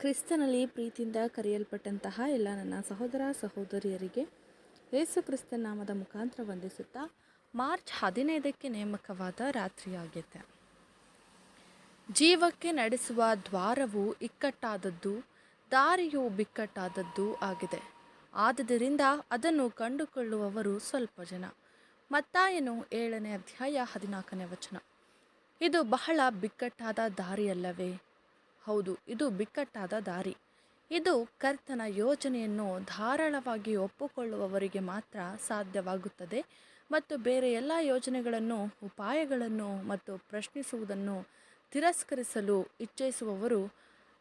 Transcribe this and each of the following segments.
ಕ್ರಿಸ್ತನಲ್ಲಿ ಪ್ರೀತಿಯಿಂದ ಕರೆಯಲ್ಪಟ್ಟಂತಹ ಎಲ್ಲ ನನ್ನ ಸಹೋದರ ಸಹೋದರಿಯರಿಗೆ ಯೇಸು ಕ್ರಿಸ್ತನ ನಾಮದ ಮುಖಾಂತರ ವಂದಿಸುತ್ತಾ ಮಾರ್ಚ್ 15ಕ್ಕೆ ನೇಮಕವಾದ ರಾತ್ರಿಯಾಗಿದೆ. ಜೀವಕ್ಕೆ ನಡೆಸುವ ದ್ವಾರವು ಇಕ್ಕಟ್ಟಾದದ್ದು, ದಾರಿಯು ಬಿಕ್ಕಟ್ಟಾದದ್ದು ಆಗಿದೆ. ಆದುದರಿಂದ ಅದನ್ನು ಕಂಡುಕೊಳ್ಳುವವರು ಸ್ವಲ್ಪ ಜನ. ಮತ್ತಾಯನು 7ನೇ ಅಧ್ಯಾಯ 14ನೇ ವಚನ. ಇದು ಬಹಳ ಬಿಕ್ಕಟ್ಟಾದ ದಾರಿಯಲ್ಲವೇ? ಹೌದು, ಇದು ಬಿಕ್ಕಟ್ಟಾದ ದಾರಿ. ಇದು ಕರ್ತನ ಯೋಜನೆಯನ್ನು ಧಾರಾಳವಾಗಿ ಒಪ್ಪಿಕೊಳ್ಳುವವರಿಗೆ ಮಾತ್ರ ಸಾಧ್ಯವಾಗುತ್ತದೆ ಮತ್ತು ಬೇರೆ ಎಲ್ಲ ಯೋಜನೆಗಳನ್ನು, ಉಪಾಯಗಳನ್ನು ಮತ್ತು ಪ್ರಶ್ನಿಸುವುದನ್ನು ತಿರಸ್ಕರಿಸಲು ಇಚ್ಛಿಸುವವರು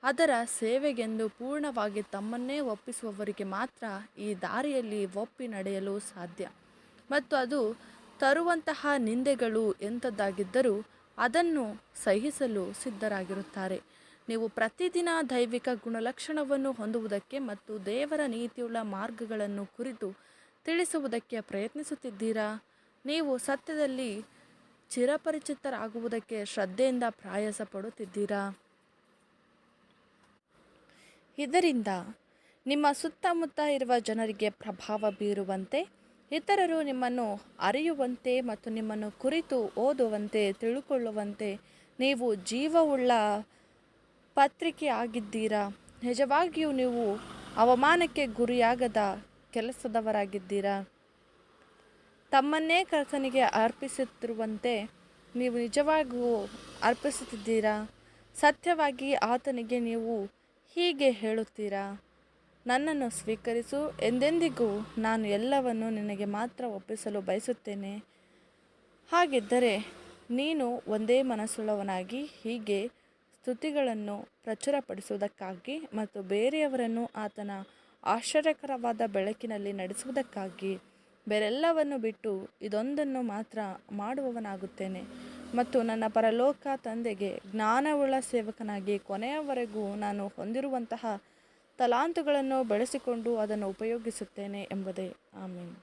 ಅದರ ಸೇವೆಗೆಂದು ಪೂರ್ಣವಾಗಿ ತಮ್ಮನ್ನೇ ಒಪ್ಪಿಸುವವರಿಗೆ ಮಾತ್ರ ಈ ದಾರಿಯಲ್ಲಿ ಒಪ್ಪಿ ನಡೆಯಲು ಸಾಧ್ಯ. ಮತ್ತು ಅದು ತರುವಂತಹ ನಿಂದೆಗಳು ಎಂಥದ್ದಾಗಿದ್ದರೂ ಅದನ್ನು ಸಹಿಸಲು ಸಿದ್ಧರಾಗಿರುತ್ತಾರೆ. ನೀವು ಪ್ರತಿದಿನ ದೈವಿಕ ಗುಣಲಕ್ಷಣವನ್ನು ಹೊಂದುವುದಕ್ಕೆ ಮತ್ತು ದೇವರ ನೀತಿಯುಳ್ಳ ಮಾರ್ಗಗಳನ್ನು ಕುರಿತು ತಿಳಿಸುವುದಕ್ಕೆ ಪ್ರಯತ್ನಿಸುತ್ತಿದ್ದೀರಾ? ನೀವು ಸತ್ಯದಲ್ಲಿ ಚಿರಪರಿಚಿತರಾಗುವುದಕ್ಕೆ ಶ್ರದ್ಧೆಯಿಂದ ಪ್ರಯಾಸ ಪಡುತ್ತಿದ್ದೀರಾ? ಇದರಿಂದ ನಿಮ್ಮ ಸುತ್ತಮುತ್ತ ಇರುವ ಜನರಿಗೆ ಪ್ರಭಾವ ಬೀರುವಂತೆ, ಇತರರು ನಿಮ್ಮನ್ನು ಅರಿಯುವಂತೆ ಮತ್ತು ನಿಮ್ಮನ್ನು ಕುರಿತು ಓದುವಂತೆ, ತಿಳುಕೊಳ್ಳುವಂತೆ ನೀವು ಜೀವವುಳ್ಳ ಪತ್ರಿಕೆಯಾಗಿದ್ದೀರಾ. ನಿಜವಾಗಿಯೂ ನೀವು ಅವಮಾನಕ್ಕೆ ಗುರಿಯಾಗದ ಕೆಲಸದವರಾಗಿದ್ದೀರಾ. ತಮ್ಮನ್ನೇ ಕರ್ತನಿಗೆ ಅರ್ಪಿಸುತ್ತಿರುವಂತೆ ನೀವು ನಿಜವಾಗಿಯೂ ಅರ್ಪಿಸುತ್ತಿದ್ದೀರಾ. ಸತ್ಯವಾಗಿ ಆತನಿಗೆ ನೀವು ಹೀಗೆ ಹೇಳುತ್ತೀರಾ: ನನ್ನನ್ನು ಸ್ವೀಕರಿಸು, ಎಂದೆಂದಿಗೂ ನಾನು ಎಲ್ಲವನ್ನೂ ನಿನಗೆ ಮಾತ್ರ ಒಪ್ಪಿಸಲು ಬಯಸುತ್ತೇನೆ. ಹಾಗಿದ್ದರೆ ನೀನು ಒಂದೇ ಮನಸ್ಸುಳ್ಳವನಾಗಿ ಹೀಗೆ ಸ್ತುತಿಗಳನ್ನು ಪ್ರಚುರಪಡಿಸುವುದಕ್ಕಾಗಿ ಮತ್ತು ಬೇರೆಯವರನ್ನು ಆತನ ಆಶ್ಚರ್ಯಕರವಾದ ಬೆಳಕಿನಲ್ಲಿ ನಡೆಸುವುದಕ್ಕಾಗಿ ಬೇರೆಲ್ಲವನ್ನು ಬಿಟ್ಟು ಇದೊಂದನ್ನು ಮಾತ್ರ ಮಾಡುವವನಾಗುತ್ತೇನೆ ಮತ್ತು ನನ್ನ ಪರಲೋಕ ತಂದೆಗೆ ಜ್ಞಾನವುಳ್ಳ ಸೇವಕನಾಗಿ ಕೊನೆಯವರೆಗೂ ನಾನು ಹೊಂದಿರುವಂತಹ ತಲಾಂತುಗಳನ್ನು ಬಳಸಿಕೊಂಡು ಅದನ್ನು ಉಪಯೋಗಿಸುತ್ತೇನೆ ಎಂಬುದೇ. ಆಮೆನ್.